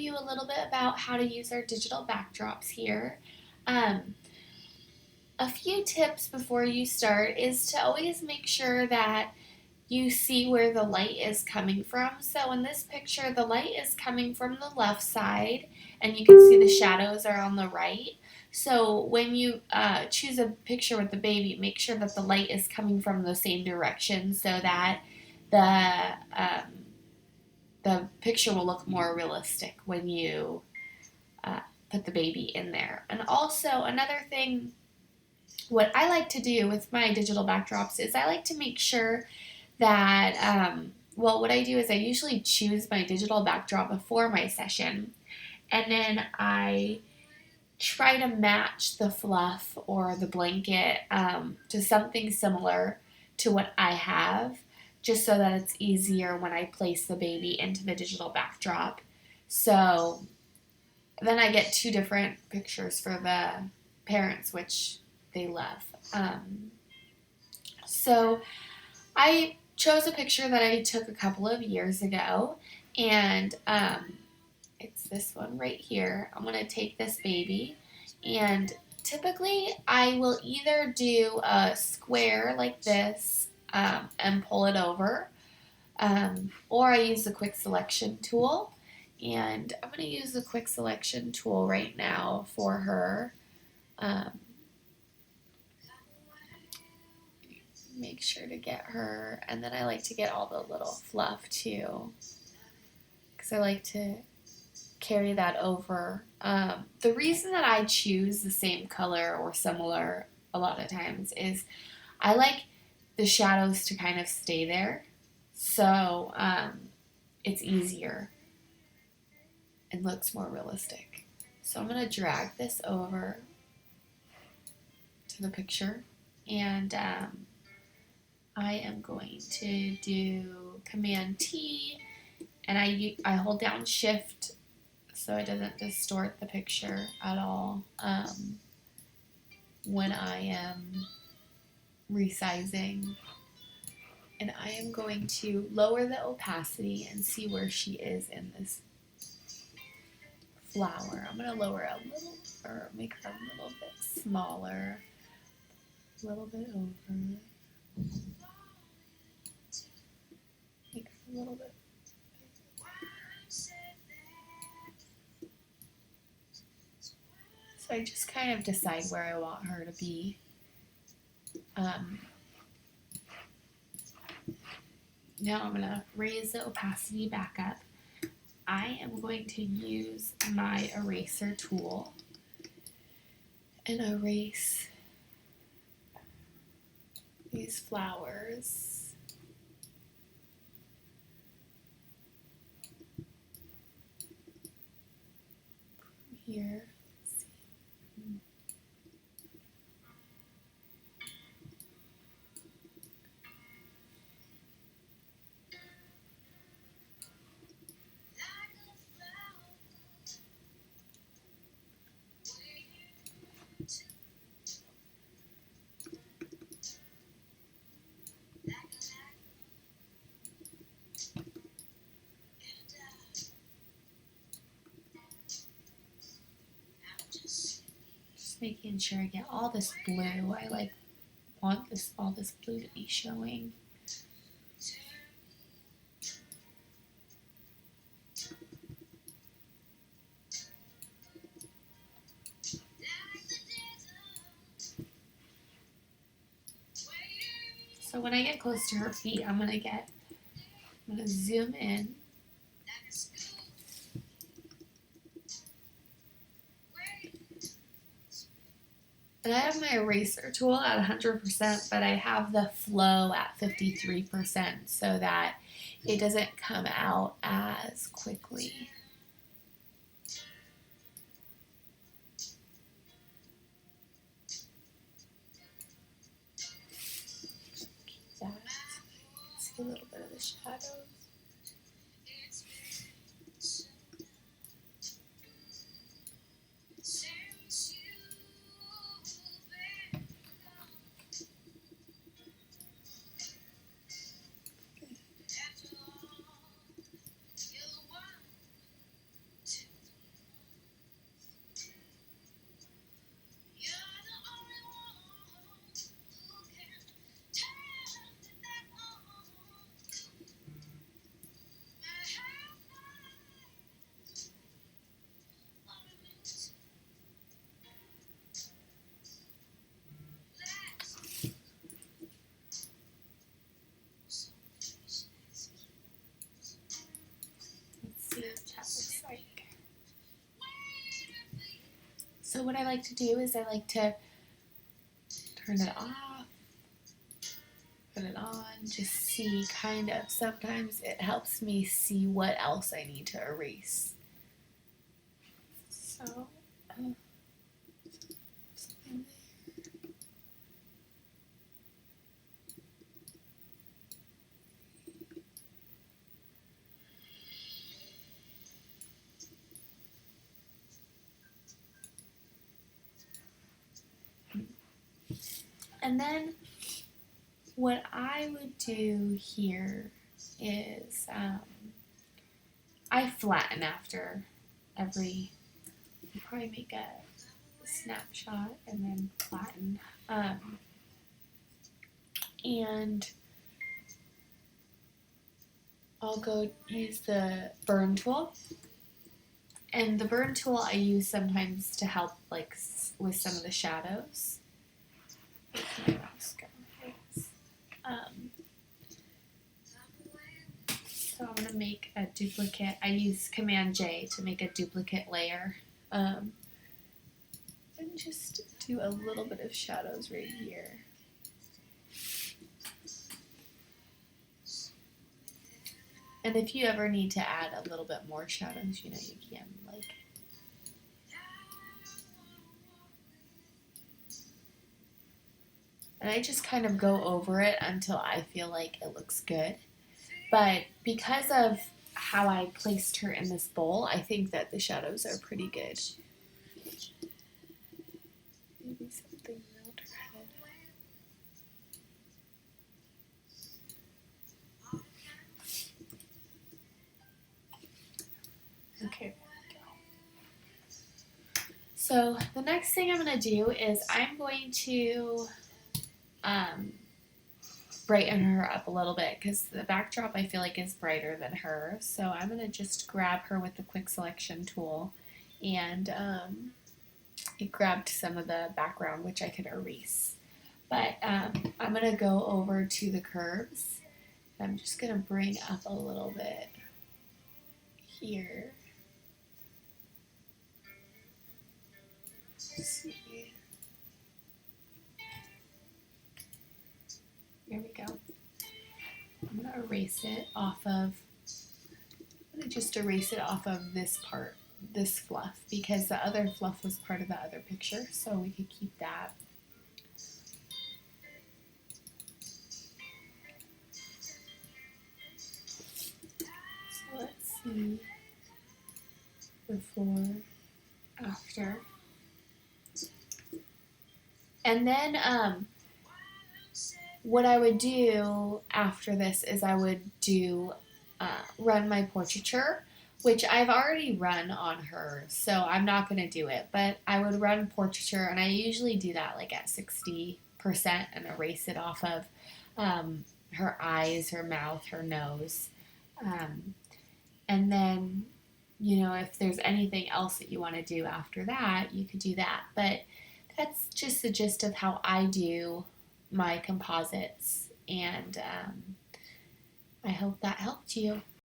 you a little bit about how to use our digital backdrops here. Um, a few tips before you start is to always make sure that you see where the light is coming from. So in this picture, the light is coming from the left side, and you can see the shadows are on the right. So when you choose a picture with the baby, make sure that the light is coming from the same direction so that the picture will look more realistic when you uh, put the baby in there. And also another thing, what I like to do with my digital backdrops is I like to make sure that, well, what I do is I usually choose my digital backdrop before my session, and then I try to match the fluff or the blanket to something similar to what I have, just so that it's easier when I place the baby into the digital backdrop. So then I get two different pictures for the parents, which they love. So I chose a picture that I took a couple of years ago, and it's this one right here. I'm going to take this baby, and typically I will either do a square like this and pull it over, or I use the quick selection tool. And I'm going to use the quick selection tool right now for her. Um, make sure to get her, and then I like to get all the little fluff too, because I like to carry that over. The reason that I choose the same color or similar a lot of times is I like the shadows to kind of stay there, so it's easier and looks more realistic. So I'm going to drag this over to the picture, and I am going to do Command T, and I hold down Shift so it doesn't distort the picture at all when I am resizing. And I am going to lower the opacity and see where she is in this flower. I'm going to lower a little, or make her a little bit smaller, a little bit over, make her a little bit. So I just kind of decide where I want her to be. Now I'm going to raise the opacity back up. I am going to use my eraser tool and erase these flowers. From here. Just making sure I get all this blue. I want all this blue to be showing. So when I get close to her feet, I'm gonna zoom in. And I have my eraser tool at 100%, but I have the flow at 53% so that it doesn't come out as quickly. See a little bit of the shadows. So what I like to do is I like to turn it off, put it on, just see kind of. Sometimes it helps me see what else I need to erase. So, and then what I would do here is I flatten after every, probably make a snapshot and then flatten. And I'll go use the burn tool. And the burn tool I use sometimes to help like with some of the shadows. So I'm going to make a duplicate. I use Command J to make a duplicate layer. And just do a little bit of shadows right here. And if you ever need to add a little bit more shadows, you know, you can, like. And I just kind of go over it until I feel like it looks good. But because of how I placed her in this bowl, I think that the shadows are pretty good. Maybe something around her head. Okay. So the next thing I'm going to do is I'm going to brighten her up a little bit because the backdrop I feel like is brighter than her. So I'm going to just grab her with the quick selection tool, and it grabbed some of the background which I could erase. But I'm going to go over to the curves. I'm just going to bring up a little bit here. Let's see. Here we go. I'm going to erase it off of, I'm going to just erase it off of this part, this fluff, because the other fluff was part of the other picture, so we could keep that. So let's see, before, after. And then what I would do after this is I would do run my portraiture, which I've already run on her, so I'm not going to do it, but I would run portraiture, and I usually do that like at 60% and erase it off of her eyes, her mouth, her nose. And then, you know, if there's anything else that you want to do after that, you could do that. But that's just the gist of how I do my composites, and I hope that helped you.